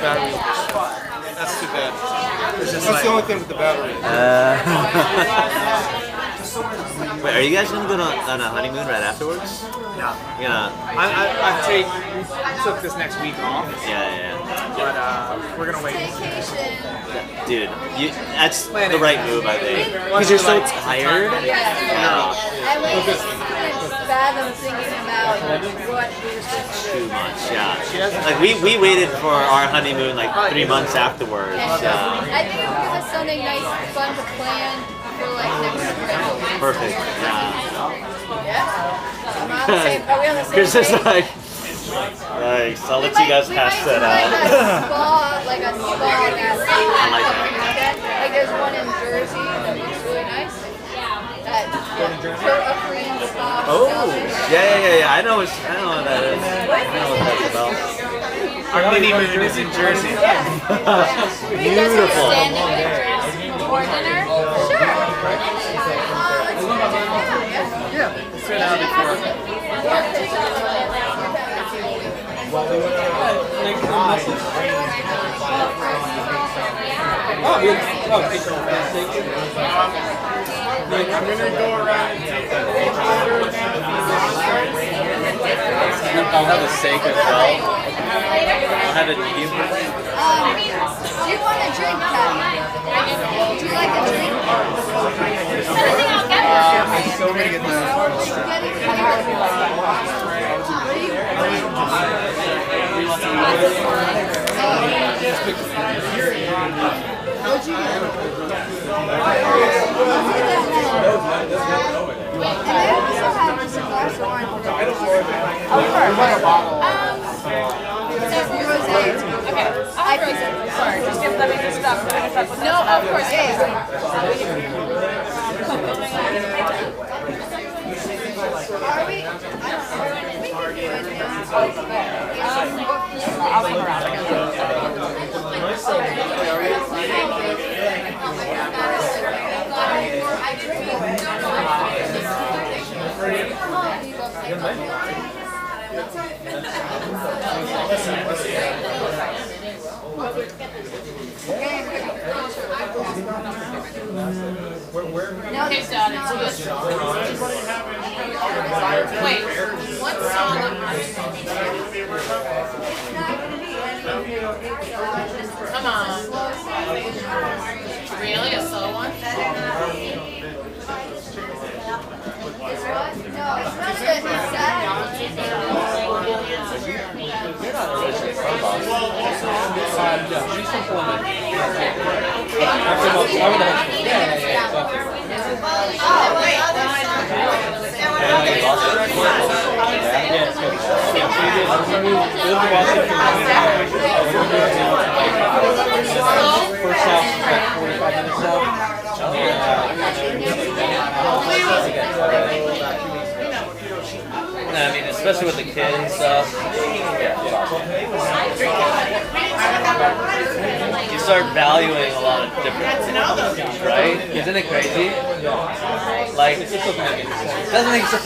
battery. That's too bad. That's the only thing with the battery. Wait, are you guys gonna go on a honeymoon right afterwards? No. You know. I took this next week off. Yeah. But we're gonna wait. Dude, that's the right move, I think. Because you're so tired. Yeah. I couldn't fathom thinking about what we were supposed to do. Too much, yeah. Like we waited for our honeymoon like 3 months afterwards. I think it would give us something nice, fun to plan for like next week. Perfect. Yeah. Are we on the same Chris is page? like, nice. I'll let you guys hash that out. Like a spa that like there's one in Jersey that looks really nice. That a Korean spa. Oh, yeah. I know what that is. I know what that's about. Our honeymoon is in Jersey. Beautiful. For dinner? Sure. Yeah, let's sit down before. I'm gonna go around and take a picture. I'll have a steak as well. I'll have a medium. Do you want a drink, Kat? Do you like a drink? I'm still gonna get the. What'd you get? And I also have just a glass of wine. Okay, I fix it. Sorry, just let me just stop. No, of course, yeah. Are we? I'll come around. Okay, Dad, it's good. Wait, what song? Come on. Really? A slow one? No, it's not good. It's sad. First house is like 45 minutes out. I mean, especially with the kids and stuff. You start valuing a lot of different things, right? Isn't it crazy? Like, it doesn't make sense.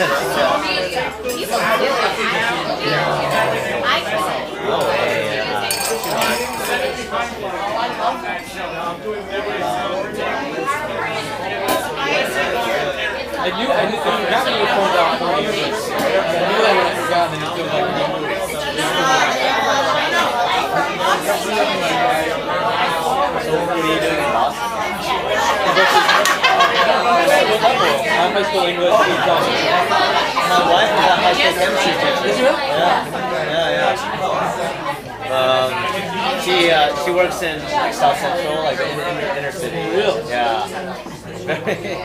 Oh, I forgot when you phoned out 4 years. I knew I would have forgotten and it feels like we moved. So what are you doing in Boston? I'm high school English. My wife is a high school chemistry teacher. Is you? Yeah. She works in like South Central, like in inner city. Really? Yeah. Very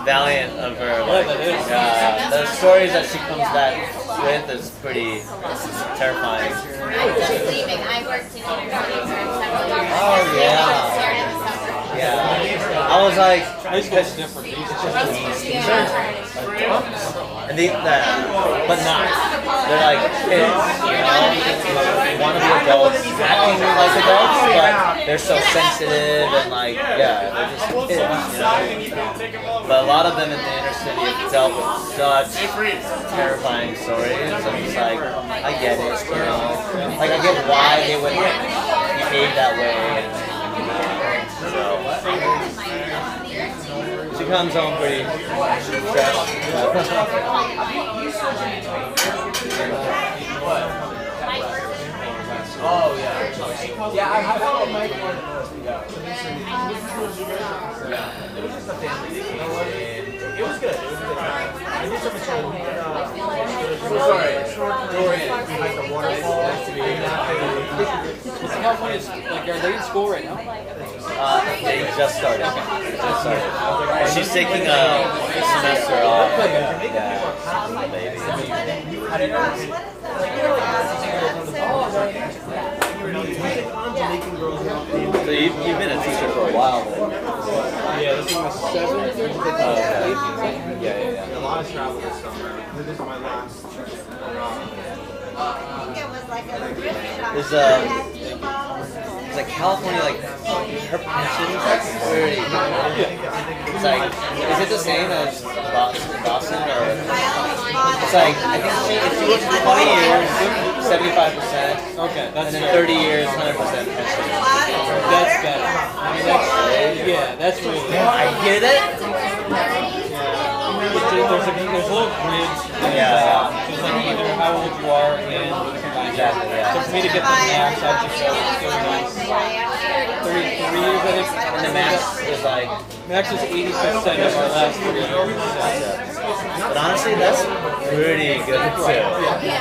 valiant of her. Like, the stories that she comes back with is pretty terrifying. I'm just leaving. I worked in inner city for several years. Oh yeah. Yeah. I was like, High school's different. these are and but not. They're like kids, you know, want to be adults, acting like adults, but they're so sensitive and like, yeah, they're just kids, you know. But a lot of them in the inner city have dealt with such terrifying stories. I'm just like, I get it, you know. Like I get why they would be behave that way. So she comes home pretty stressed. Oh yeah. Yeah, I felt like Mike wanted yeah. It was just a family thing. You know what? It was good. It was a good time. I did some show. Sorry. Dorian, like the waterfall. California's like, are they in school right now? They just started. She's taking a semester off. Yeah, baby. So you've been a teacher for a while then? Yeah, this is my 7th or 8th. Yeah. A lot of travel this summer. This is my last. There's like California, like her pension's like pretty good. It's like, is it the same as Boston or? It's like, I think if she works for 20 years, 75%. Okay, that's and then 30 years, 100% pension. That's better. I mean, that's really good. I get it. There's a little bridge. Yeah. So it's like either how old you are and combined. Exactly, yeah. So for me to get the max, I just go 33 years, I think. And the max is like, max is 80% of our last 3 years. but honestly, that's pretty good too.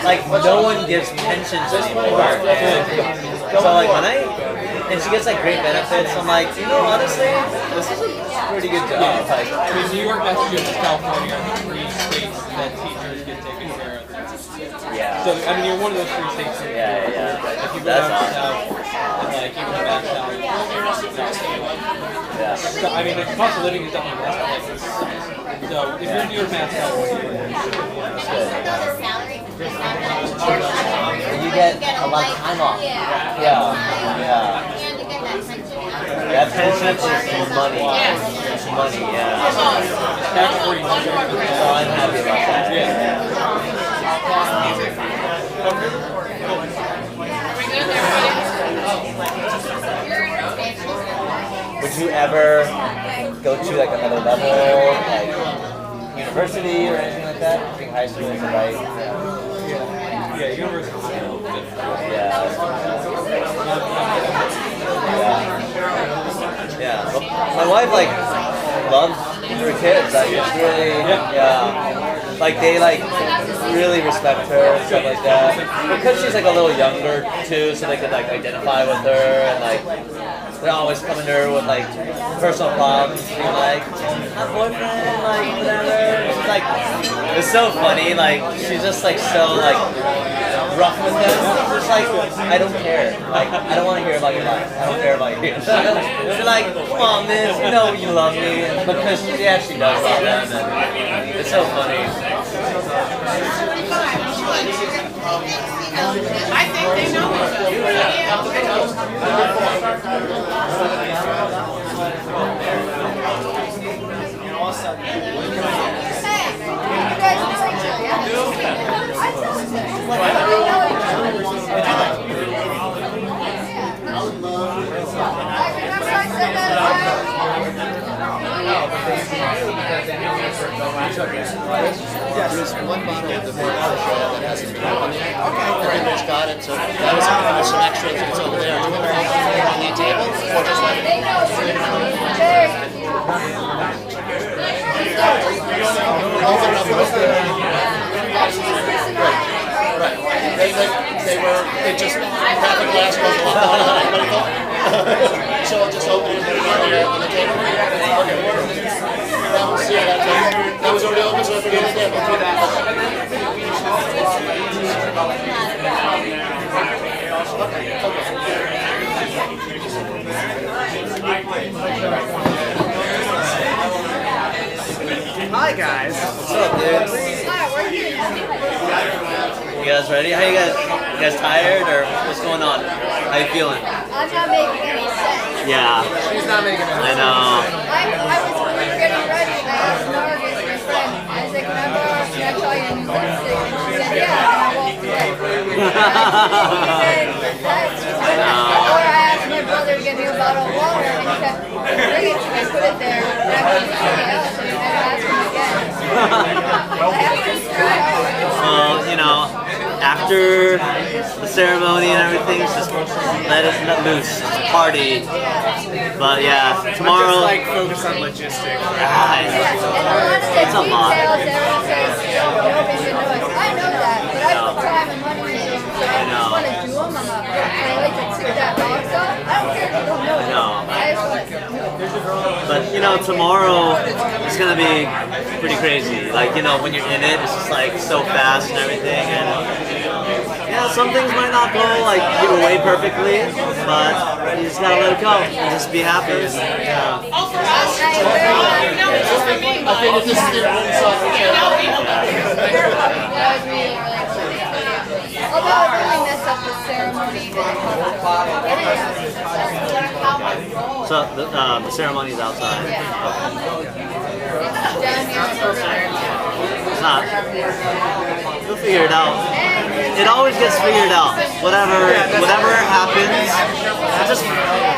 Like, no one gives pensions anymore. So like when and she gets like great benefits, I'm like, you know, honestly, this is a pretty good job. Like, I mean, New York, Massachusetts, California are the 3 states that teachers get taken care of. yeah. So, I mean, you're one of those 3 states. Yeah. If you go That's down awesome. south, and like even back south, Yeah. so, I mean, the cost of living is definitely less places. So, if you're in New York, Mass, California, And you get a lot of time off. Yeah. And to get that pension. That pension is money. It's money, yeah. tax free. So I'm happy about that. Would you ever go to like another level, like university or anything like that? I think high school is the right. Yeah, university. Yeah. But my wife like loves her kids. Like it's really like they like really respect her and stuff like that. Because she's like a little younger too, so they could like identify with her and like they're always coming to her with like personal problems, being like, my boyfriend, like whatever. She's like, it's so funny. Like she's just like so like rough with them. It's like I don't care. Like I don't want to hear about your life. I don't care about you. She's like, come on, miss, you know you love me, and because she actually does love them. And it's so funny. I think they know each There's one bottle of the Marcy that hasn't been opened yet. Everybody's got it, so that was some extras that's over there. Do you want to have it on the table or just like open up with right. They were, it just, half a glass goes a lot longer than anybody thought. So I'll just open it and put it on the table. Okay. That was already open, so I forget it there. We'll do that. Hi guys. What's up, dude? You guys ready? How you guys tired or what's going on? How you feeling? I'm not making any sense. Yeah. She's not making it. I know. I was getting ready and I asked Margaret, my friend, I was like, can I borrow, can I tell you a new lipstick? And she said, yeah, and I walked away. And I asked after the ceremony and everything, just let it loose, just party. But yeah, tomorrow. Just like focus on logistics. It's a lot. I know that, but I put time and money into them, so I just want to do them. I like to tick that box off. I don't care if you don't know it. I just want to do it. But you know, tomorrow it's gonna be pretty crazy. Like, you know, when you're in it, it's just like so fast and everything. And yeah, some things might not go like your way perfectly, but you just gotta let it go and just be happy. And, yeah. I think if this is the only song we can. That was really exciting. Although I really messed up the ceremony. So the ceremony is outside. It's not. You'll figure it out. It always gets figured out. Whatever happens, just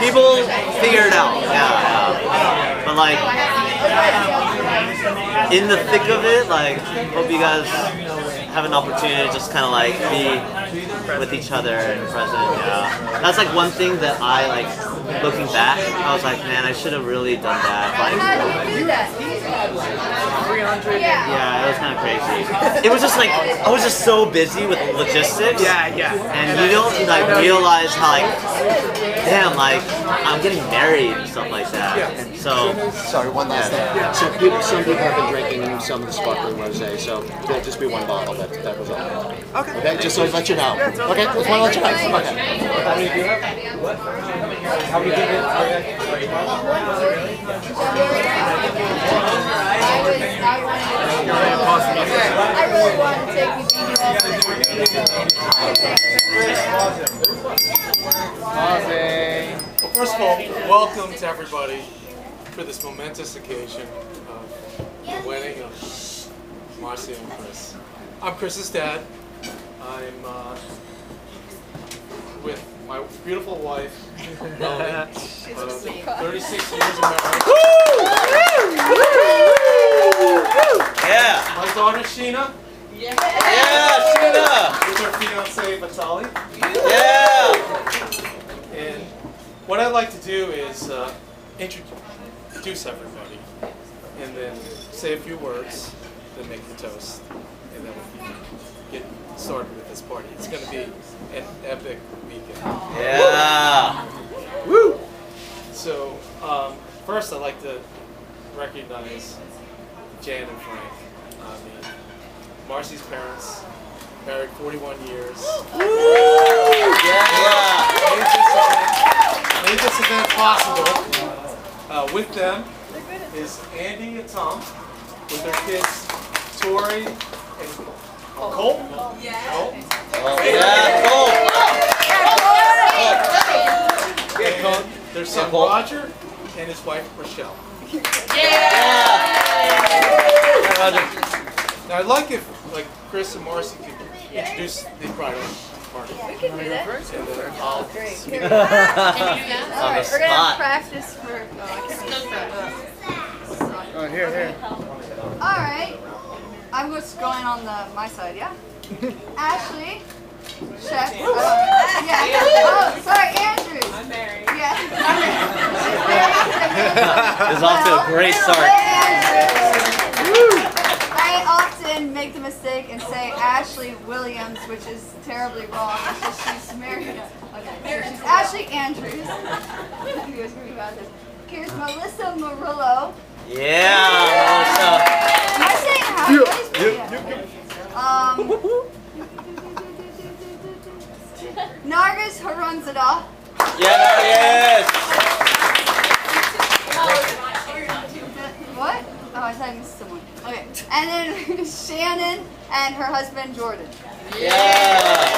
people figure it out. Yeah. But like in the thick of it, like hope you guys have an opportunity to just kind of like be with each other and present. Yeah. That's like one thing that I like. Looking back, I was like, man, I should have really done that. Like, yeah, it was kind of crazy. It was just like I was just so busy with logistics. Yeah. And you don't like realize how like, damn, like I'm getting married and stuff like that. And so, Sorry, one last thing. Some people have been drinking some of the sparkling rosé, so there'll just be one bottle that was all. Okay. Just so I let you know. Okay, just want to let you know. Okay. How many do you I really want to take Well, first of all, welcome to everybody for this momentous occasion of the wedding of Marcy and Chris. I'm Chris's dad. I'm with my beautiful wife, Melanie, 36 years of marriage. yeah. My daughter Sheena, Yeah, Sheena. with her fiance Vitali. Yeah. And what I'd like to do is introduce everybody, and then say a few words, then make the toast, and then we can get started with this party. It's going to be an epic weekend. Yeah. Woo! So, first I'd like to recognize Jan and Frank. I mean, Marcy's parents, married 41 years. Made this event possible. With them is Andy and Tom, with their kids Tori and Colt. And their son Roger and his wife Rochelle. Now I'd like if Chris and Marcy could introduce the bridal party. We can do that. And then I'll Great. On the Alright, we're gonna spot. practice for. Oh, here. Alright. I'm just going on my side, yeah? Ashley. Chef. Yeah. Oh, sorry, Andrew. I'm married. Yeah. It's off to a great start. I often make the mistake and say Ashley Williams, which is terribly wrong because she's married. Okay, so she's Ashley Andrews. You guys agree about this? Here's Melissa Murillo. Yeah. Am I saying how? Nargis Harunzada. Yes. What? Oh, I thought I missed someone. Okay. And then Shannon and her husband Jordan. Yeah.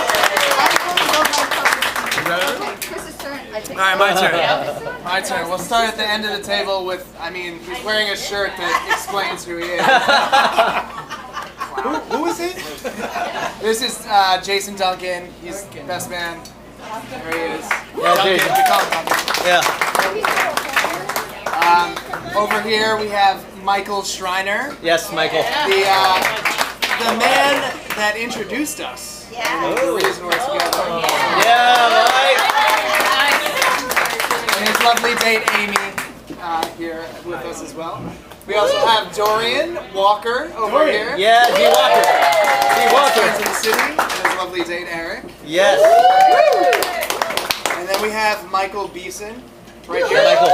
Okay, Chris's turn. I think. All right, my turn. Yeah. My turn. We'll start at the end of the table with, he's wearing a shirt that explains who he is. Who is he? This is Jason Duncan. He's the best man. There he is. Yeah, Duncan, Jason. we call him Duncan. Yeah. Over here we have Michael Schreiner, Yes, Michael. the man that introduced us Yeah. The reason we're together. Yeah, Mike. And his lovely date Amy here with us as well. We also have Dorian Walker over here. Yeah, D. Walker. D. Walker. Kansas City. And his lovely date Eric. Yes. And then we have Michael Beeson right here. Michael.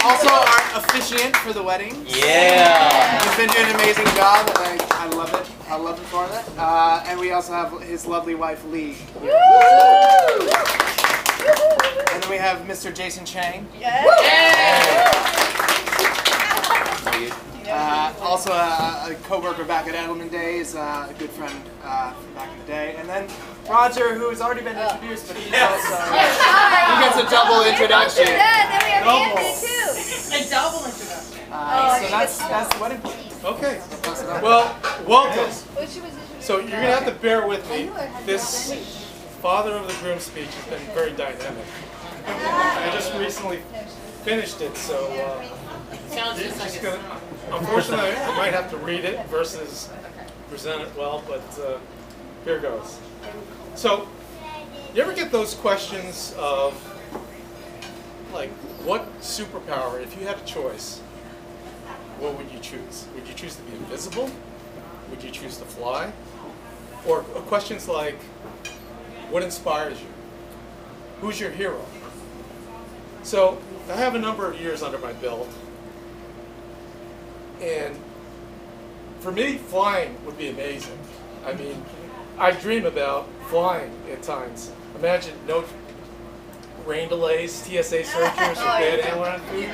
Also our officiant for the wedding. Yeah. He's been doing an amazing job, and I love it. I love him for that. And we also have his lovely wife Lee. And then we have Mr. Jason Chang. Also a co-worker back at Edelman Days, a good friend from back in the day. And then Roger, who has already been introduced, but he's also he gets a double introduction. Yeah, then we have Anthony too. A double introduction. So that's the wedding plan. Okay. Well, welcome. Well, she was So you're gonna have to bear with me. This father of the groom speech has been very dynamic. I just recently finished it, so just gonna. Unfortunately, I might have to read it versus present it well, but here goes. So, you ever get those questions of, like, what superpower, if you had a choice, what would you choose? Would you choose to be invisible? Would you choose to fly? Or questions like, what inspires you? Who's your hero? So, I have a number of years under my belt. And for me, flying would be amazing. I mean, I dream about flying at times. Imagine no rain delays, TSA searchers, or bad airline food.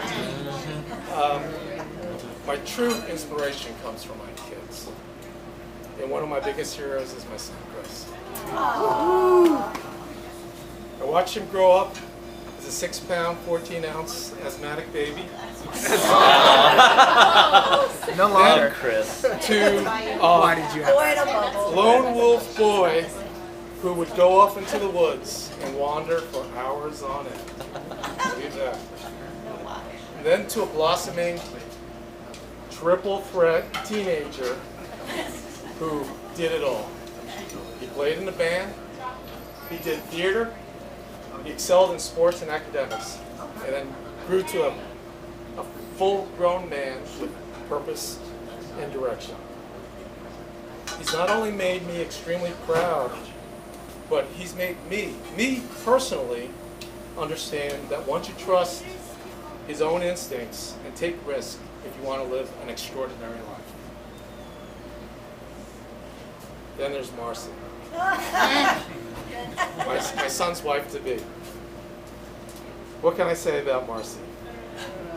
My true inspiration comes from my kids. And one of my biggest heroes is my son, Chris. I watched him grow up as a 6-pound, 14-ounce asthmatic baby. No longer. Chris. To Why did you have lone wolf boy who would go off into the woods and wander for hours on end. Believe that. And then to a blossoming triple threat teenager who did it all. He played in the band, he did theater, he excelled in sports and academics, and then grew to a full-grown man with purpose and direction. He's not only made me extremely proud, but he's made me personally, understand that once you trust his own instincts and take risks if you want to live an extraordinary life. Then there's Marcy, my son's wife-to-be. What can I say about Marcy?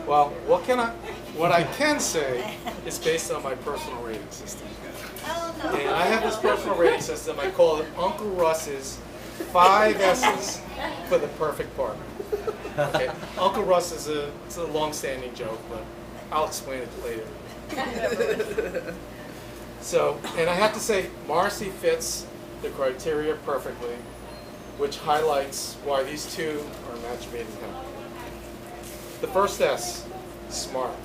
Well, what I can say is based on my personal rating system. And I have this personal rating system, I call it Uncle Russ's 5 S's for the perfect partner. Okay. Uncle Russ is it's a long-standing joke, but I'll explain it later. So, and I have to say, Marcy fits the criteria perfectly, which highlights why these two are a match made in heaven. The first S, smart.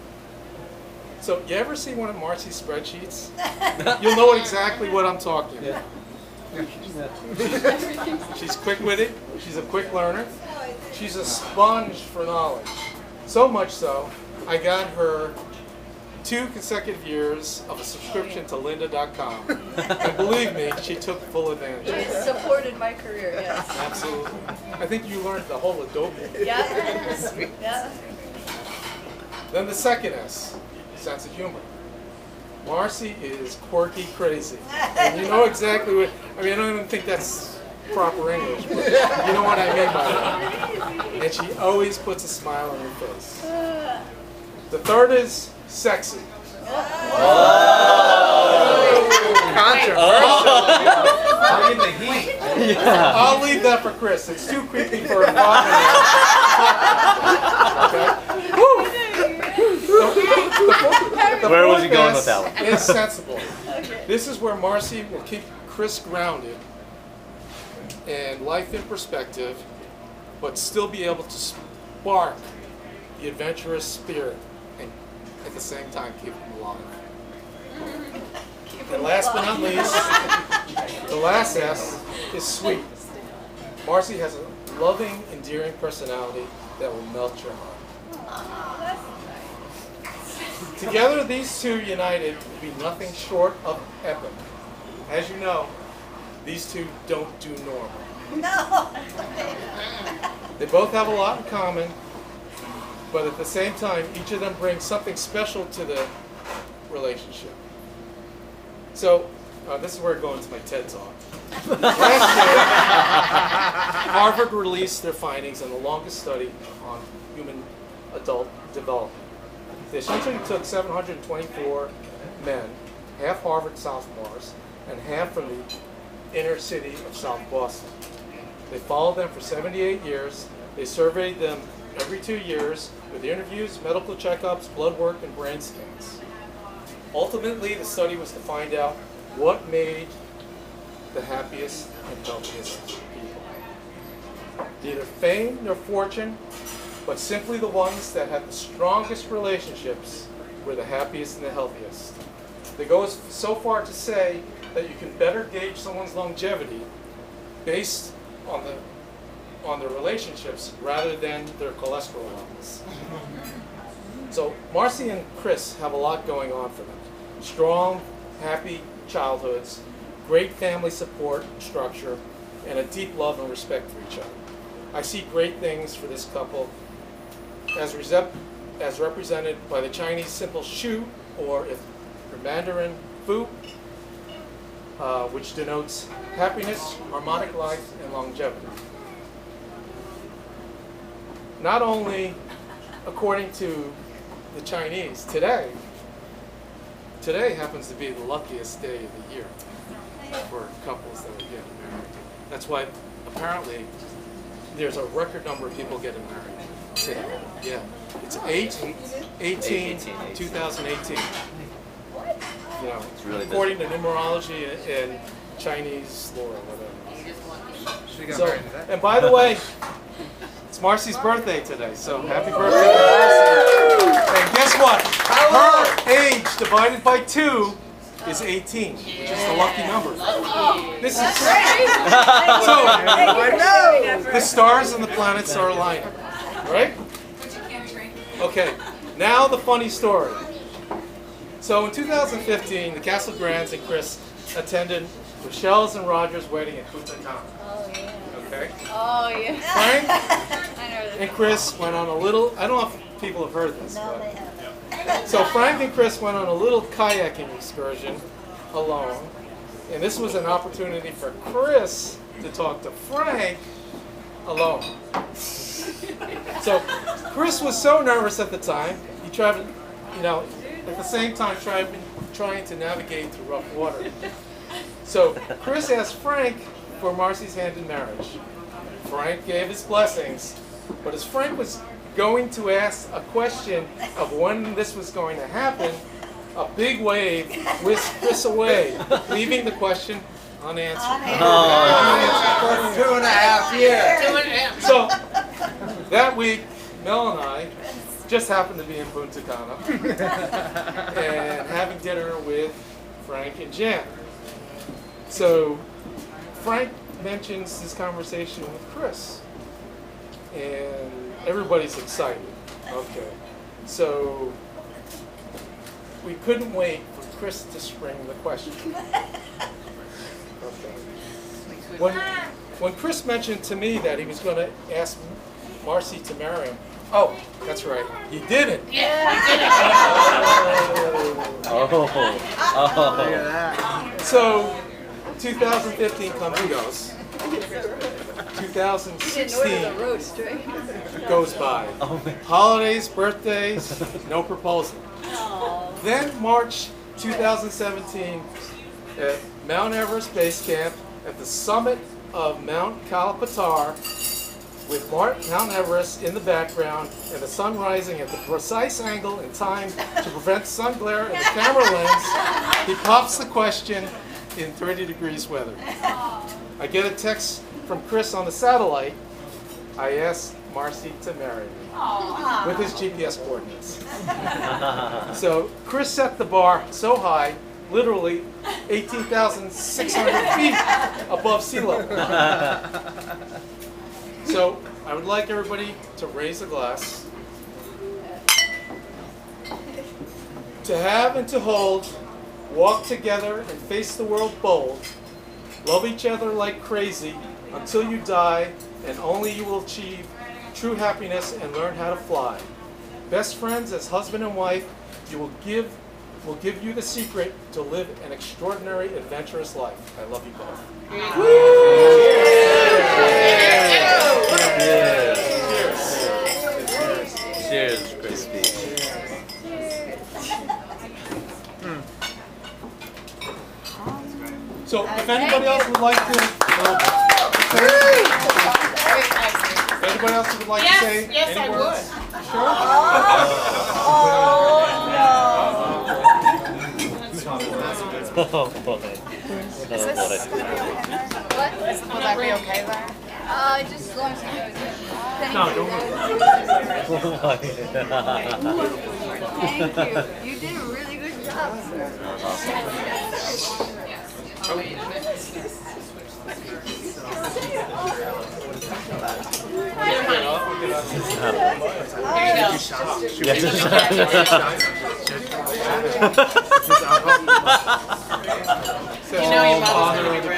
So, you ever see one of Marcy's spreadsheets? You'll know exactly what I'm talking about. She's quick-witted, she's a quick learner, she's a sponge for knowledge. So much so, I got her 2 consecutive years of a subscription to lynda.com. And believe me, she took full advantage of it. It supported my career, yes. Absolutely. I think you learned the whole Adobe. Yeah. Yeah. Then the second S, sense of humor. Marcy is quirky crazy. And you know exactly what, I mean, I don't even think that's proper English, but you know what I mean by that. And she always puts a smile on her face. The third is sexy. I'll leave that for Chris. It's too creepy for a father. Where was he going with that one? Is sensible. This is where Marcy will keep Chris grounded and life in perspective, but still be able to spark the adventurous spirit and at the same time keep him alive. And last but not least, the last S is sweet. Marcy has a loving, endearing personality that will melt your heart. Together, these two united will be nothing short of epic. As you know, these two don't do normal. No. They both have a lot in common, but at the same time, each of them brings something special to the relationship. So, this is where I go into my TED Talk. Last year, Harvard released their findings on the longest study on human adult development. They essentially took 724 men, half Harvard sophomores, and half from the inner city of South Boston. They followed them for 78 years. They surveyed them every 2 years with interviews, medical checkups, blood work, and brain scans. Ultimately, the study was to find out what made the happiest and healthiest people. Neither fame nor fortune, but simply the ones that had the strongest relationships were the happiest and the healthiest. They go so far to say that you can better gauge someone's longevity based on their relationships rather than their cholesterol levels. So Marcy and Chris have a lot going on for them. Strong, happy childhoods, great family support structure, and a deep love and respect for each other. I see great things for this couple as represented by the Chinese simple shu, or if you're Mandarin, fu, which denotes happiness, harmonic life, and longevity. Not only according to the Chinese, today happens to be the luckiest day of the year for couples that are getting married. That's why apparently there's a record number of people getting married today. Yeah, it's 2018. You know, It's really according to numerology and Chinese lore or whatever. So, and by the way, it's Marcy's birthday today, so happy birthday to Marcy. And guess what? Her age divided by 2 is 18, which is the lucky number. This is so the stars and the planets are aligning, right? Okay, now the funny story. So in 2015, the Castle Grands and Chris attended Michelle's and Roger's wedding in Punta Cana. Oh, yeah. Okay? Oh, yeah. Frank I know and Chris went on a little, I don't know if people have heard this, No, but they haven't. so Frank and Chris went on a little kayaking excursion alone, and this was an opportunity for Chris to talk to Frank alone. So Chris was so nervous at the time, he tried, you know, at the same time trying to navigate through rough water. So Chris asked Frank for Marcy's hand in marriage. Frank gave his blessings, but as Frank was going to ask a question of when this was going to happen, a big wave whisked Chris away, leaving the question unanswered. For 2.5 years. So that week, Mel and I just happened to be in Punta Cana and having dinner with Frank and Jan. So Frank mentions this conversation with Chris, and everybody's excited. Okay, so we couldn't wait for Chris to spring the question. Okay. When Chris mentioned to me that he was going to ask Marcy to marry him, oh, that's right, he didn't. So 2015 comes and goes. 2016 goes by. Holidays, birthdays, no proposal. Then March 2017 at Mount Everest Base Camp at the summit of Mount Kalapatar, with Mount Everest in the background and the sun rising at the precise angle and time to prevent sun glare and the camera lens, he pops the question in 30 degrees weather. I get a text from Chris on the satellite. I asked Marcy to marry me with his GPS coordinates. So Chris set the bar so high, literally 18,600 feet above sea level. So I would like everybody to raise a glass. To have and to hold, walk together and face the world bold. Love each other like crazy until you die, and only you will achieve true happiness and learn how to fly. Best friends as husband and wife, will give you the secret to live an extraordinary, adventurous life. I love you both. Cheers. Cheers, Crispy. So, if anybody else would like to, if anybody else would like to say any words, sure. Oh boy. Is this gonna be okay? What? Will that be okay then? Just as long as you know it's good. Thank No, you. don't Thank you. You did a really good job, sir.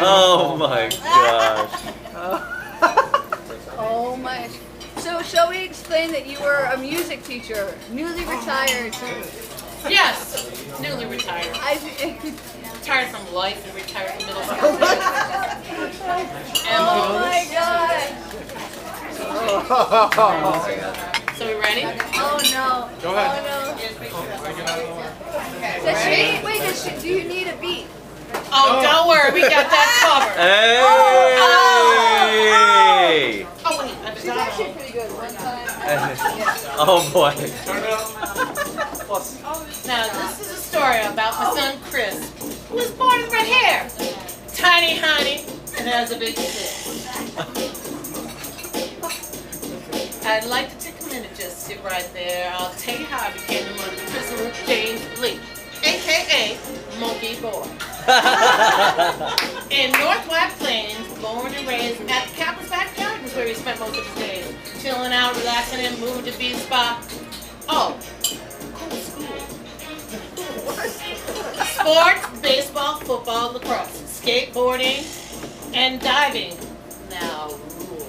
Oh my gosh. Oh my. So shall we explain that you were a music teacher, newly retired? Yes, newly retired. Retired from life and retired from middle school. Oh my God. So we ready? Oh no. Go ahead. Oh no. Do you need a beat? Oh, don't worry, we got that covered. Hey! Oh wait, She's actually pretty good. One time. Oh boy. Now this is a story about my son Chris, who was born with red hair, tiny honey, and has a big stick. I'd like to take a minute, just sit right there. I'll tell you how I became the mother of Christopher James Lee, a.k.a. Monkey Boy. In North White Plains, born and raised at the Captain's backyard is where he spent most of his days. Chilling out, relaxing, and moving to be a spot. Oh, cool school. Sports, baseball, football, lacrosse, skateboarding, and diving. Now rule.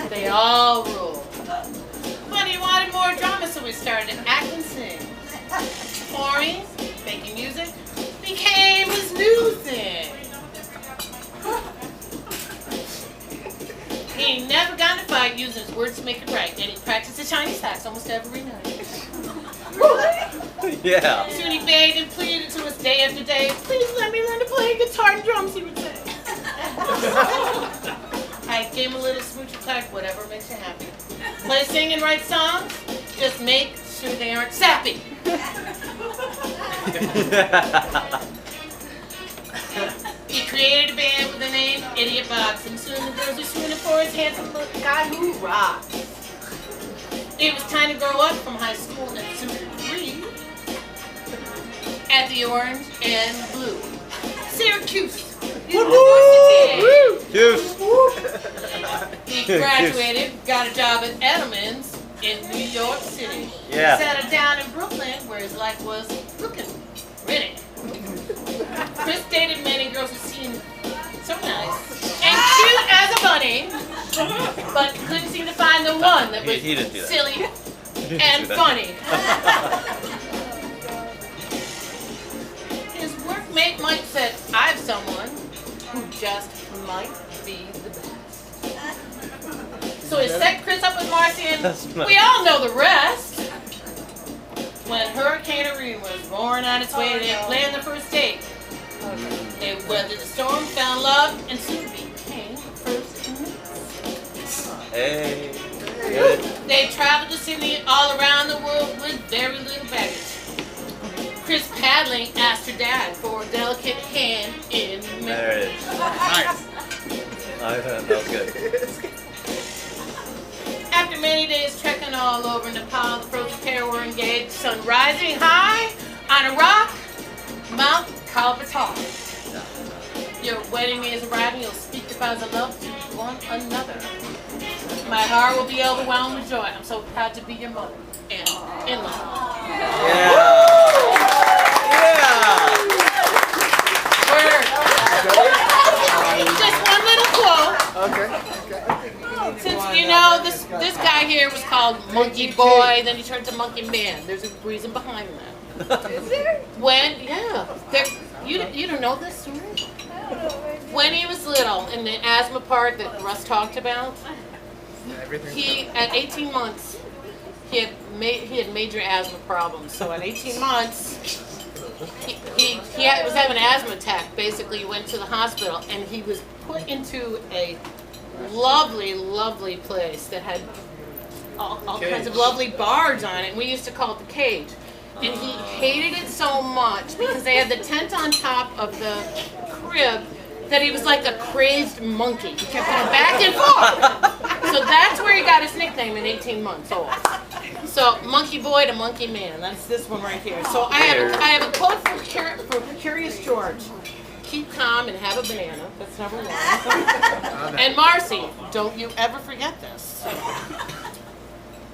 They all rule. But he wanted more drama, so we started to act and sing. Performing, making music, became his new thing. He ain't never got in a fight using his words to make it right, and he practiced the Chinese hacks almost every night. Yeah. Soon he begged and pleaded to us day after day, please let me learn to play guitar and drums, he would say. I gave him a little smooch attack, whatever makes you happy. Play, sing, and write songs, just make sure they aren't sappy. He created a band with the name Idiot Box, and soon the girls were swooning for his handsome look guy who rocks. It was time to grow up from high school and soon degree at the Orange and Blue Syracuse University. He graduated, got a job at Edelman's in New York City. Yeah. Settled down in Brooklyn, where his life was looking pretty. Chris dated many girls who seemed so nice and cute as a bunny, but couldn't seem to find the one that was He didn't do that. silly and funny. His workmate might said, I have someone who just might be the best. So he set Chris up with Marcy, and we all know the rest. When Hurricane Irene was roaring on its way, they planned the first date. They weathered the storm, found love, and soon became first mates. Hey. They traveled to Sydney all around the world with very little baggage. Chris paddling asked her dad for a delicate hand in marriage. There it is. Nice. That was good. After many days trekking all over Nepal, the frozen pair were engaged. Sun rising high on a rock, Mount call it talk. Your wedding day is arriving. You'll speak the vows of love to one another. My heart will be overwhelmed with joy. I'm so proud to be your mother and in-law. Yeah. Just one little quote. Okay. Since you know this guy here was called Monkey Boy, then he turned to Monkey Man. There's a reason behind that. Is there? You don't know this story? When he was little, in the asthma part that Russ talked about, he at 18 months he had major asthma problems. So at 18 months. He was having an asthma attack. Basically, he went to the hospital, and he was put into a lovely, lovely place that had all kinds of lovely bars on it. And we used to call it the cage. And he hated it so much because they had the tent on top of the crib that he was like a crazed monkey. He kept going back and forth. So that's where he got his nickname at 18 months old. So Monkey Boy to Monkey Man. That's this one right here. So I have a quote from Curious George. Keep calm and have a banana. That's number 1. And Marcy, don't you ever forget this.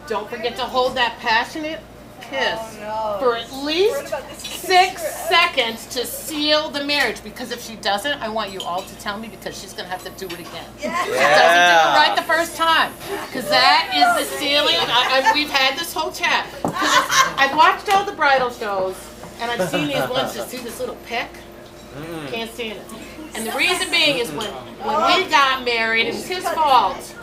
Don't forget to hold that passionate kiss for at least 6 seconds to seal the marriage. Because if she doesn't, I want you all to tell me because she's going to have to do it again. Yeah. She doesn't do it right the first time. Because that is the sealing. We've had this whole chat. I've watched all the bridal shows, and I've seen these ones that see this little peck. Can't stand it. And the reason being is when we got married, it was his fault.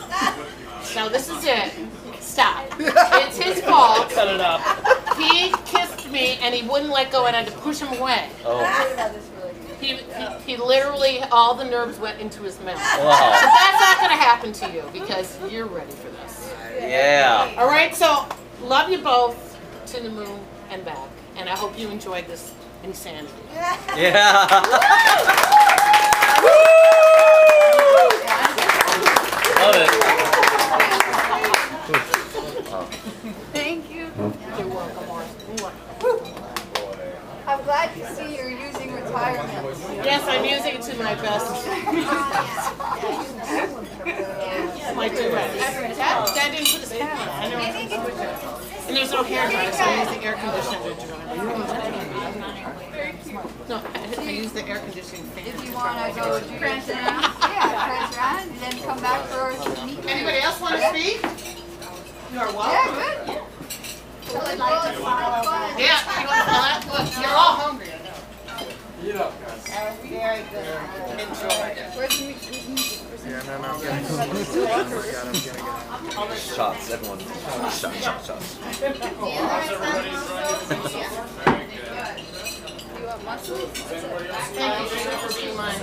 Now this is it. Stop. It's his fault. Cut it up. He kissed me and he wouldn't let go and I had to push him away. Oh. He literally, all the nerves went into his mouth. Wow. So that's not going to happen to you because you're ready for this. Yeah. All right, so love you both to the moon and back. And I hope you enjoyed this insanity. Yeah. Love it. Thank you. You're welcome, Marcy. I'm glad to see you're using retirement. Yes, I'm using it to my best. My duet. Dad didn't put his hat on. I know. And there's no hair dryer, so I use the air conditioner to dry. No, I use the air conditioning fan. If you want to go prance around, prance around, and then come back for a meeting. Anybody else want to speak? You are welcome. Yeah, good. Yeah, you want that? Look, you're all hungry, I know. Eat up, guys. Very good. Enjoy. Where's the music? Shots, everyone. Shots. You want muscles? Thank you for being mine.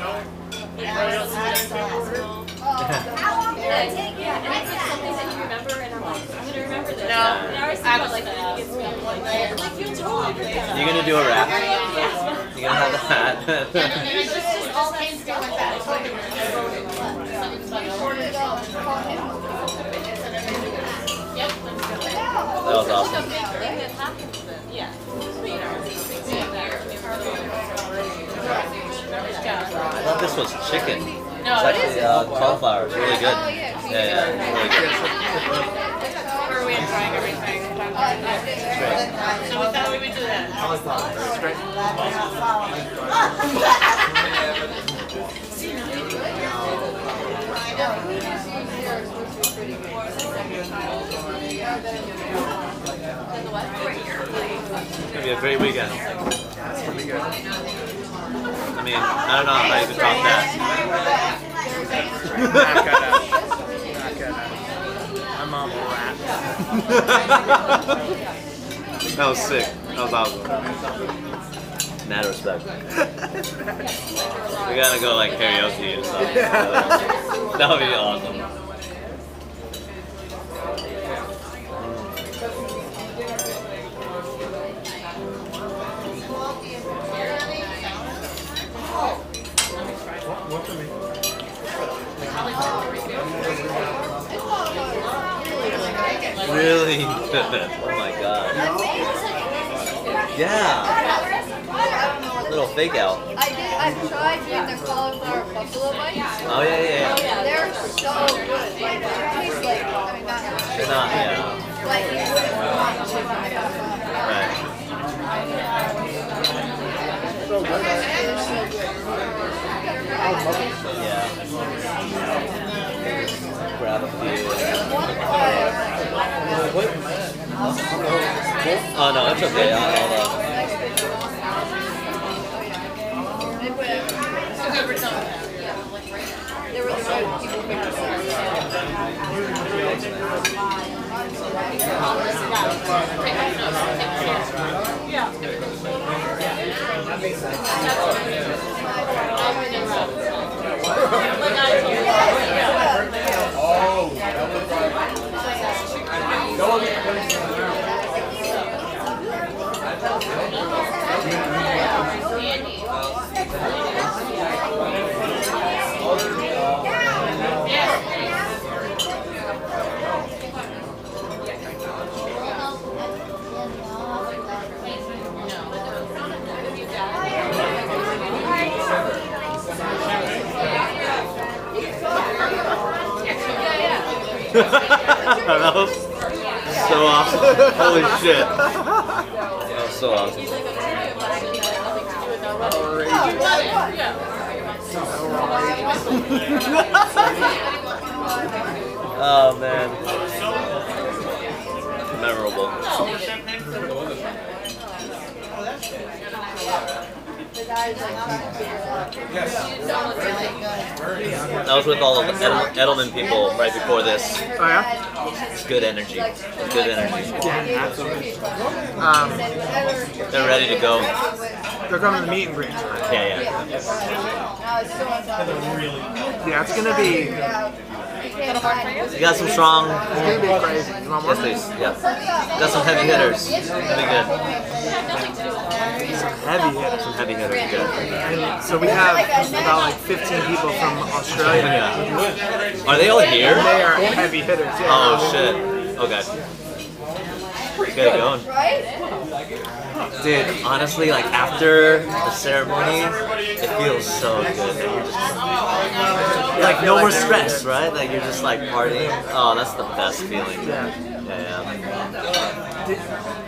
How long did it take you? And it's like something that you remember, and I'm like, I'm going to remember this. No, And I always think about like that. Gets me like you totally forget. You're gonna do a rap. You're gonna have the hat. It's just all came together like that. That was awesome. Yeah. I thought this was chicken. No, It's actually cauliflower. It's really good. Oh, yeah. Yeah, really good. Where are we enjoying everything? So we thought we would do that. It's gonna be a great weekend. That's gonna be good. I mean, I don't know how you can top that. Not gonna. My mom will rap. That was sick. That was awesome. Mad respect. We gotta go like karaoke or something. That would be awesome. Really good. Oh my god. Yeah. Little fake out. I've tried doing the cauliflower buffalo bites. Oh yeah. They're so good. Like, they taste like, I mean, not They're not, yeah. like you wouldn't want chicken. Right. They're so good. Yeah. Grab a few. Oh no, it's okay. I'll They were the right people who That was so awesome. Holy shit. That was so awesome. Oh man. Memorable. I was with all of the Edelman people right before this. Oh yeah? It's good energy. It's good energy. Yeah, absolutely. They're ready to go. They're coming to meet and greet tonight. Yeah. Yeah, it's gonna be. You got some strong. It's gonna be crazy. You want more? Yes, please. Yeah. Got some heavy hitters. That'd be good. Heavy hitters. Some heavy hitters. Good. So we have about like 15 people from Australia. Yeah. Are they all here? They are heavy hitters. Yeah. Oh shit. Okay. Get it going. Dude, honestly, like after the ceremony, it feels so good. That you're just like no more stress, right? Like you're just like partying. Oh, that's the best feeling. Yeah.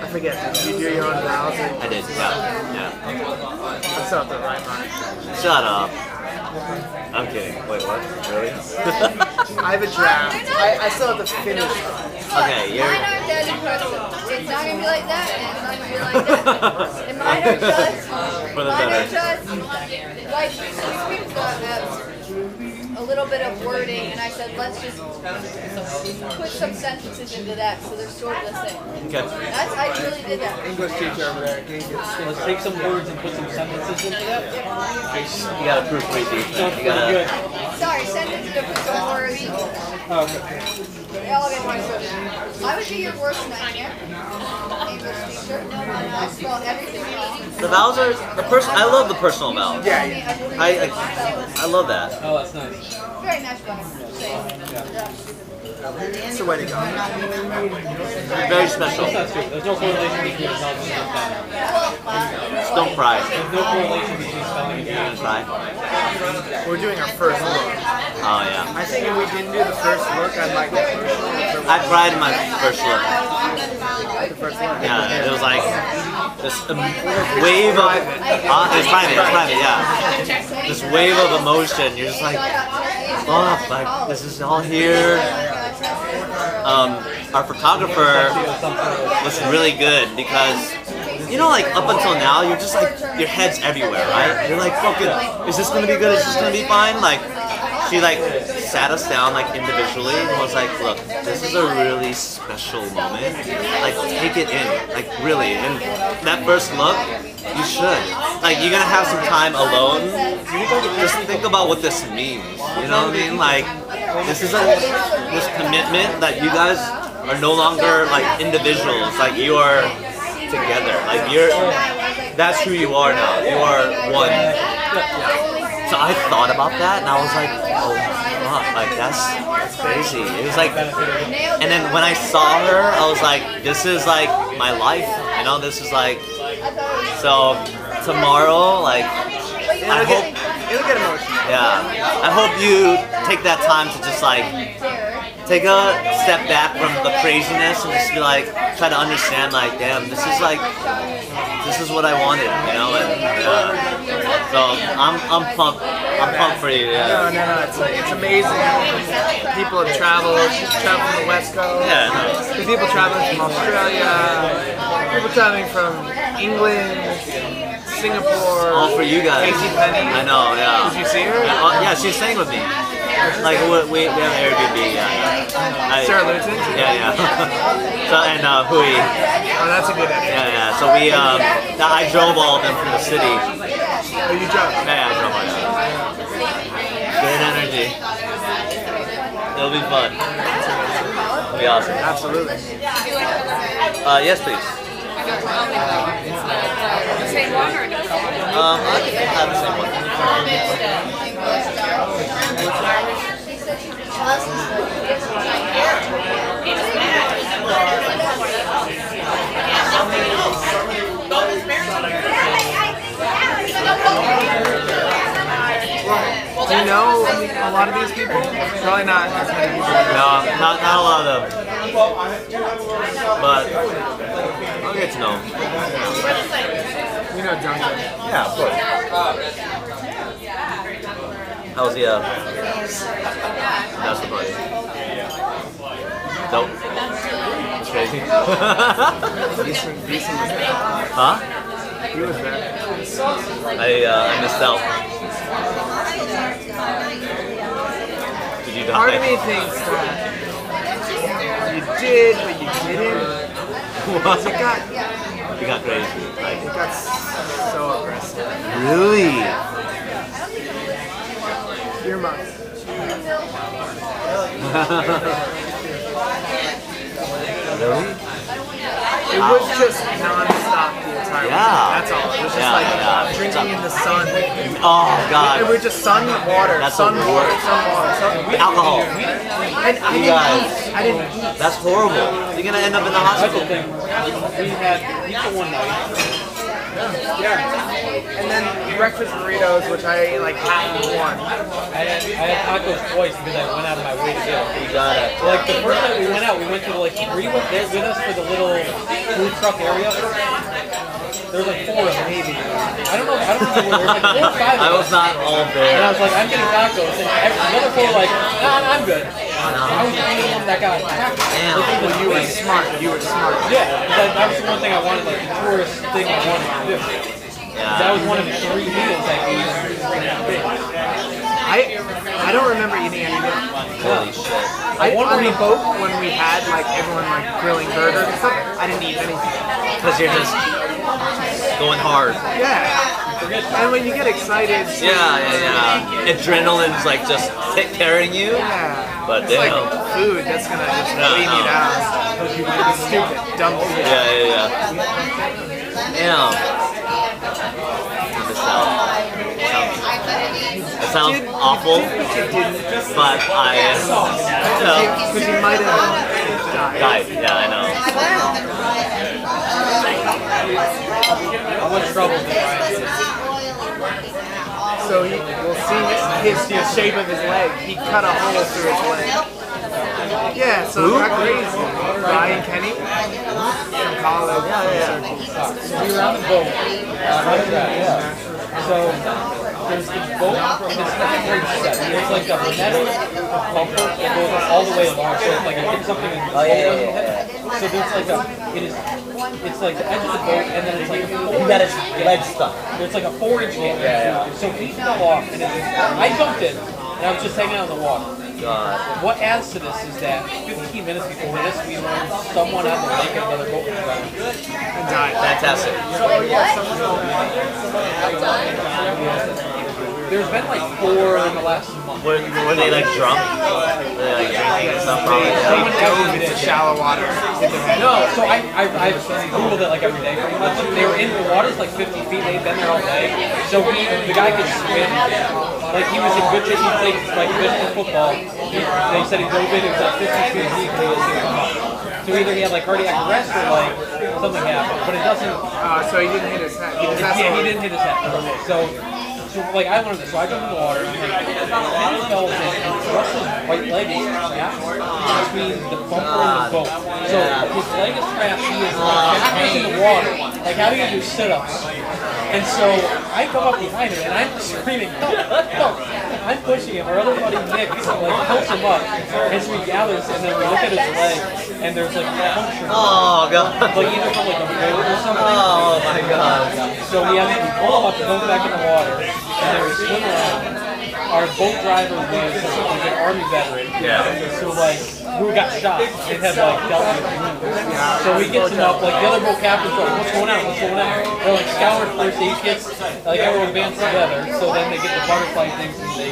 I forget. Did you do your own vows? I did. Yeah. That's not the right mind. Shut up. I'm kidding. Wait, what? Really? I have a draft. I still have to finish. Okay, you're. Mine aren't that impressive. It's not gonna be like that, and it's not gonna be like that. And mine are just, For the mine are better. just like these people have a little bit of wording, and I said let's just put some sentences into that, so they're sort of the same. Okay. I really did that. English teacher over there. Let's take some words and put some sentences into that. You gotta proofread these. You gotta. Sorry, sentences to put some words. They all get my words. I would be your worst nightmare. English teacher. I spell everything meaning. The vows are the person. I love the personal vows. Yeah. I love that. Oh, that's nice. Very nice one. It's the way to go. Very special. That's true. There's no correlation between intelligence and spelling. Just don't cry. There's no correlation between spelling and Don't cry. We're doing our first look. Oh yeah. I think if we didn't do the first look, I'd like the first look. I cried in my first look. The first look. Yeah, it was like this wave of. It's private. Yeah. This wave of emotion. You're just like, oh, like this is all here. Our photographer was really good because, you know, like up until now, you're just like, your head's everywhere, right? You're like, fucking, is this gonna be good? Is this gonna be fine? Like, she like sat us down like individually and was like, look, this is a really special moment. Like, take it in, like really. And that first look, you should. Like, you're gonna have some time alone. Just think about what this means. You know what I mean? Like, this is this commitment that you guys are no longer like individuals. Like, you are together. Like, that's who you are now. You are one. So I thought about that and I was like, oh fuck, like that's crazy. It was like, and then when I saw her, I was like, this is like my life, you know, this is like So tomorrow, like, I hope, It'll get emotional. yeah, I hope you take that time to just like take a step back from the craziness and just be like, try to understand, like, damn, this is what I wanted, you know, and so I'm pumped for you, yeah. No, it's amazing. People have traveled from the West Coast. Yeah, no. There's people traveling from Australia, people traveling from England, Singapore. All for you guys. I know, yeah. Did you see her? Yeah, she's staying with me. Like we have an Airbnb, yeah. Sarah Luton? Yeah. So and Hui. Oh, that's a good idea. Yeah. So we I drove all of them from the city. Oh, you drove? Yeah, I drove all of them. Good energy. It'll be fun. It'll be awesome. Absolutely. Yes, please. The same one or no? I think I have the same one. Do you know a lot of these people? Probably not as many. No, not a lot of them. But I'll get to know them. You know Duncan. Yeah, of course. How's the bachelor party? Dope. It's crazy. Decent was there. Huh? He was there. I missed out. Did you die? Part of me thinks that you did, but you didn't. What? It got crazy. Like, it got so aggressive. really? Your mom. Really? It was just non-stop the entire week. That's all. It was just drinking in the sun. Oh God. It was just sun, water, That's sun, the water, worst. sun, water, sun, water. Alcohol. And I You didn't guys. eat. I didn't eat. That's horrible. You're gonna end up in the That's the hospital. thing. We had pizza one night. Yeah. And then breakfast burritos, which I ate like half of one. I had tacos twice because I went out of my way to get them. You got it. So like the first night we went out, we went to were you there with us for the little food truck area? There was like 4 of them maybe. I don't know where there was like 4 or 5 of I us. was not all And I there. was like, I'm getting tacos. And the other 4 were like, nah, I'm good. I was the only one that got tacos. Damn. Like, Well, you were smart. You were smart. yeah, that was the one thing I wanted, like the tourist thing I wanted to do. That was one of the 3 meals I ate. I don't remember eating any meal. Holy shit. On the boat when we had like everyone like grilling burgers and stuff, I didn't eat anything. Because you're just going hard. Yeah. And when you get excited, Yeah. Adrenaline's like just carrying you. yeah. But It's like damn. food that's gonna just No, weigh me no. down. Stupid, dumb shit. Yeah. Damn. I missed out. It sounds awful, but I, Because you might have died. died. Yeah, I know. How much trouble did Ryan? So we'll see the shape of his leg. He cut a hole through his leg. Yeah, so Who? it got crazy. Ryan Kenny from college. So we were on the boat. So there's the boat and it's like a bridge set. There's like a metal bumper that goes all the way along. So it's like it hits something and so there's like it's like the edge of the boat and then it's like You got his leg stuck. there's like a 4-inch gap. So he fell off and I jumped in and I was just hanging out in the water. God. What adds to this is that 15 minutes before this, we learned someone on the lake and another boat was drowned. And died. Fantastic. There's been like 4 in the last month. Were they like drunk? Were they like drinking and stuff? Probably. They dove into shallow water. No, so I Googled it like every day pretty much. They were in the water's like 50 feet, they'd been there all day. So the guy could swim. Like he was in good shape, he played like good for football. They said he dove in, it was like 50 feet deep and he was going to come up. So either he had like cardiac arrest or like something happened, but it doesn't. So he didn't hit his head. He didn't hit his head. So like I learned this. So I jumped in the water, and he fell in, and Russell's right leg is trapped between the bumper and the boat. So his leg is trapped. He is like backwards in the water. Like how do you do sit-ups? And so I come up behind him, and I'm screaming, help, help. I'm pushing him. Our other buddy Nick like pulls him up, and so he gathers, and then we look at his leg, and there's like a puncture. Oh god. Like either from like a boat or something. Oh my god. So we have to pull him up and go back in the water, and then we swim around. Our boat driver was like an army veteran. Yeah. So like who got shot and had like dealt with wounds. So we get him up, like the other boat captains are like, what's going on? What's going on? They're like scouring first aid kits, like everyone bands together, so then they get the butterfly things and they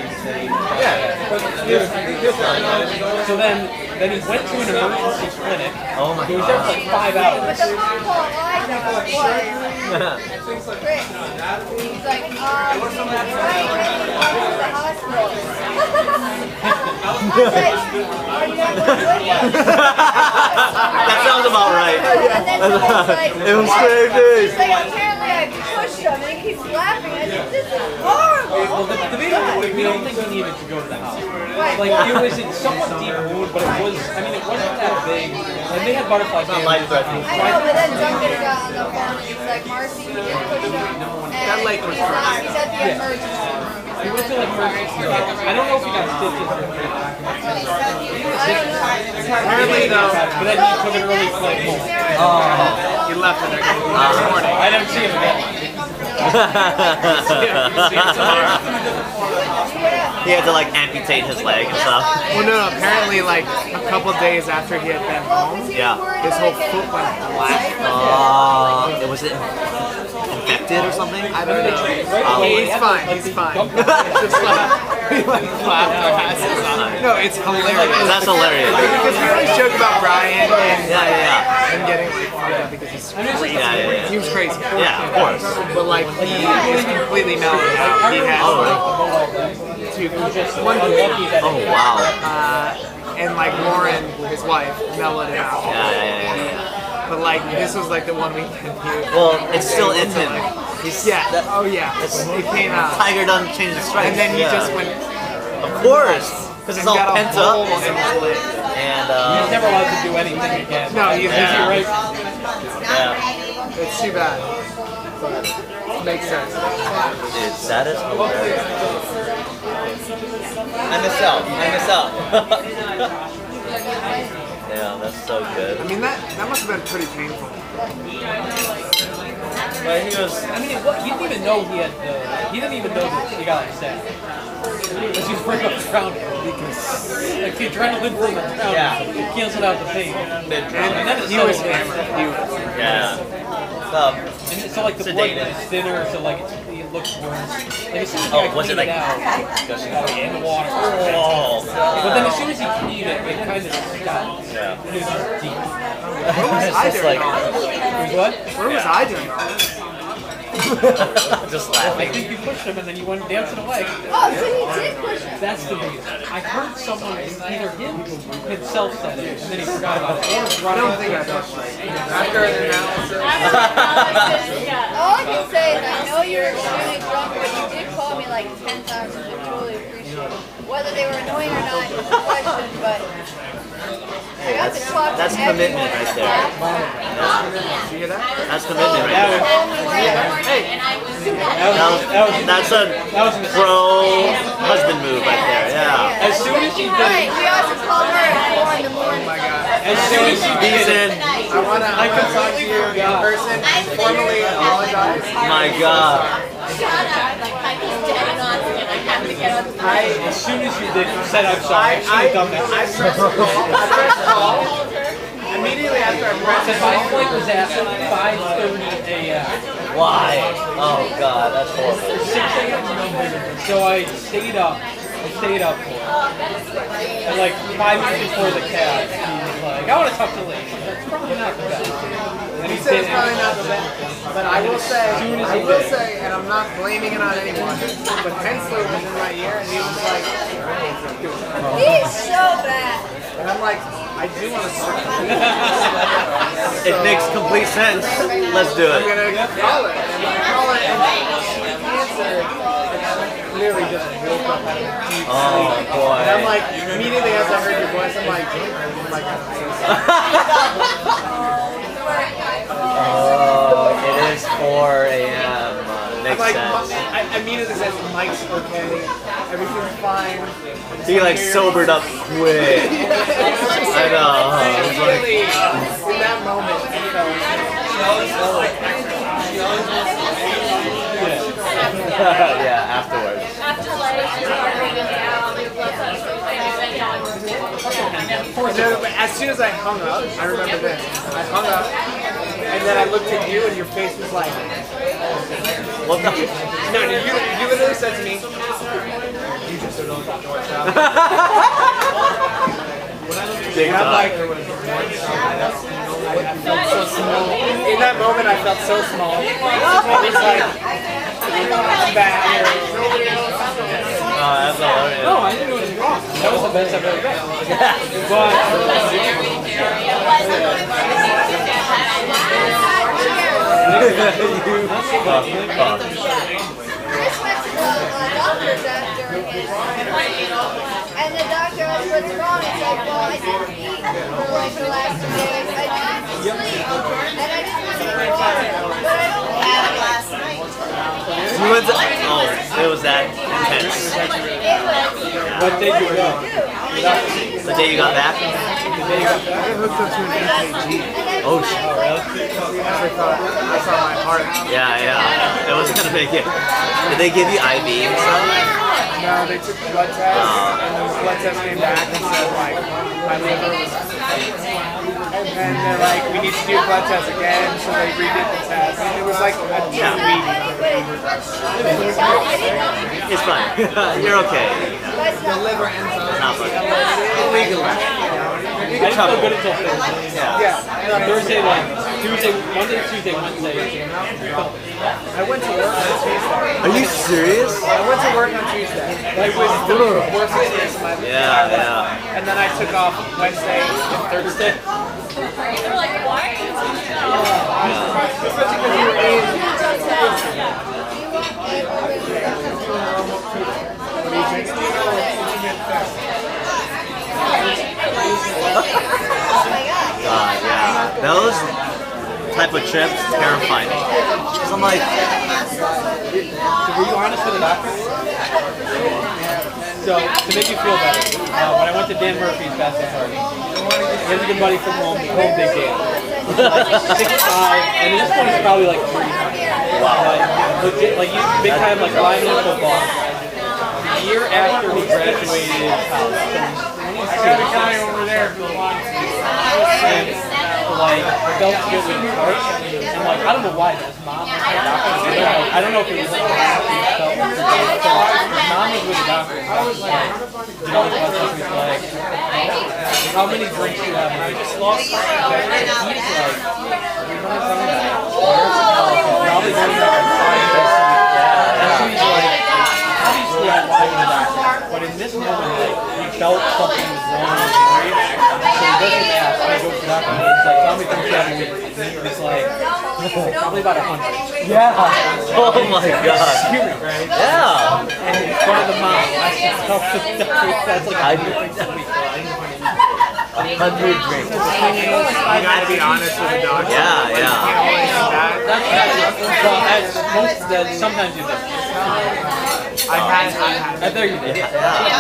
so then he went to an emergency clinic. Oh my He was there for like 5 hours. But the phone call I got was, Chris, he's like, right, to the hospital. I was like, are you not going with me? That sounds about right. And then someone's like, It was crazy. he's like, apparently I pushed him, and he keeps laughing. I said, this is horrible. Well, the big one, we don't think he needed to go to the hospital. Like, it was a somewhat deep wound, but it was, I mean, it wasn't that big. And they had butterfly Not life-threatening. I know, but then Duncan got on the phone and he's like, Marcy, you did push him, and he's at the emergency room. He went to like emergency. I don't know if he got stitches or anything. I don't know. Apparently, though, But then he took an early flight home. he left the next morning. I didn't see him again. He had to like amputate his leg and stuff. Well, no, apparently, like a couple days after he had been home, Yeah. his whole foot went black. Was it infected or something? I don't know. He's fine. He's fine. Just we like laughed our asses off. No, it's hilarious. That's hilarious. Because we always joke about Brian and Yeah. getting like fucked up because he's crazy. Yeah. He was crazy. Yeah, of course. But like he is completely melted out. He has like one Oh wow. and like Lauren, his wife, mellowed it out. Yeah. But like this was like the one weekend. Well, it's still in him. He's Oh yeah. It came out. Tiger doesn't change the stripes. And then he just went. Of course, because it's all got a pent hole up. in his leg. And He's never allowed to do anything again. No, he's right. yeah. It's too bad. But it makes sense. Dude, that is hilarious. I miss out. Yeah, that's so good. I mean that must have been pretty painful. But he was. I mean, he didn't even know he had. He didn't even know that he got upset. Because he was right up drowning. Because like the adrenaline from the drowning canceled out the pain. And then He was hammered. Yeah. And so like the blood is thinner, so like it looks worse. Like as soon as I was it cleaned like? out, in the water. Oh. But then as soon as he cleaned it, it kind of stopped. Yeah. It was just deep. Where was It's I just during like- all this? What? Where was I during all this? Just I laughing. think you pushed him and then you went dancing away. Oh, so he did push him. That's the reason. I heard someone, either him himself said it, and then he forgot about it. Or I don't think I touched it. After an analysis. All I can say is I know you're extremely drunk, but you did call me like 10 times, and I truly appreciate it. Whether they were annoying or not is a question, but I got to talk That's to commitment everyone. right there. Did you hear that? That's commitment right there. That's a pro husband move right there. Yeah. as soon as you did Right, it, we also called her at 4 in the morning. as soon as you did He's it, in. I can talk to you in person, formally apologize. My God. as soon as you did, you said I'm sorry. I should have done that. I pressed call. Immediately after I pressed Because my flight was at 5:30 a.m. Why? Oh God, that's horrible. 6 a.m. So I stayed up. For it. And like 5 minutes before the cab, he was like, I want to talk to Lee. That's probably not the best. And He he said it's did. probably not the best, but I will say, and I'm not blaming it on anyone, but Hensler was in my ear and he was like, He's so bad. and I'm like, I I do want to start. It makes complete sense. Let's do I'm it. gonna call it. And I call it, and she answered. Clearly just woke up out of a deep Oh sleep. boy. And I'm like, immediately as I heard your voice, I'm like, oh my god, I'm so sorry. Oh, it is 4 a.m. Makes I'm like, sense. I immediately said, Mike's okay, everything's fine. He like sobered up quick. I know. Immediately, in that moment, I felt Yeah, afterwards. And then, as soon as I hung up, I remember this. I hung up, and then I looked at you, and your face was like, What the? no, you literally said to me, you just don't know what's happening. Big And I'm time. like, I felt so small. In that moment, I felt so small. It was like, I'm back here. Oh, that's hilarious. No, I didn't do anything wrong. That was the best I've ever been. Chris went to the doctor's after, and the doctor asked what's wrong. He's like, well, I didn't eat for like the last 2 days. I didn't sleep, and I just want to eat water, but I don't have it last night. You went to, oh, it was that intense. What day did you go? The day you got back? I hooked up to an EKG. Oh shit. I saw my heart. Yeah. It wasn't gonna make it. Did they give you IV and stuff? No, they took blood tests, and then the blood test came back and said, like, my liver was... And then they're like, we need to do a blood test again, so they redid the test. And it was like a 2-week. It's fine. You're okay. The liver enzyme. Not funny. I didn't feel good until Thursday. Yeah. Thursday, like Tuesday, Monday, Tuesday, Wednesday. I went to work on Tuesday. Are you serious? I went to work on Tuesday. It was the worst experience of my life. Yeah. And then I took off Wednesday and Thursday. They're like, why? Especially because you were in. Yeah. Those type of trips terrify me. Cause I'm like, Were you honest with the doctor? So, to make you feel better, when I went to Dan Murphy's bachelor party, he has a good buddy from home, Big Dan. He's like 6'5", and at this point he's probably like 300. wow. Legit, like he's big time like lineman in football. The year after he graduated college, I got a guy over there who wants to. and like felt good with his heart, and like I don't know why, but his mom was with the doctor. I don't know if it was like happy or felt like his mom was with the doctor. I was like, you know, he was like, how many drinks do you have? And I just lost he's like, probably going to and she's like, obviously I'm watching the doctor, but in this moment, like, he felt something was wrong with his brain, so he doesn't ask, I go to the doctor, and he's like, how many drinks do you have? And he's like, probably about 100. Yeah. Oh my god. Scary, right? Yeah. And in front of the mom, I said, that's like I do. 100 drinks. You gotta be honest with the doctor. Yeah. Sometimes you do. I had. I thought you did. Yeah.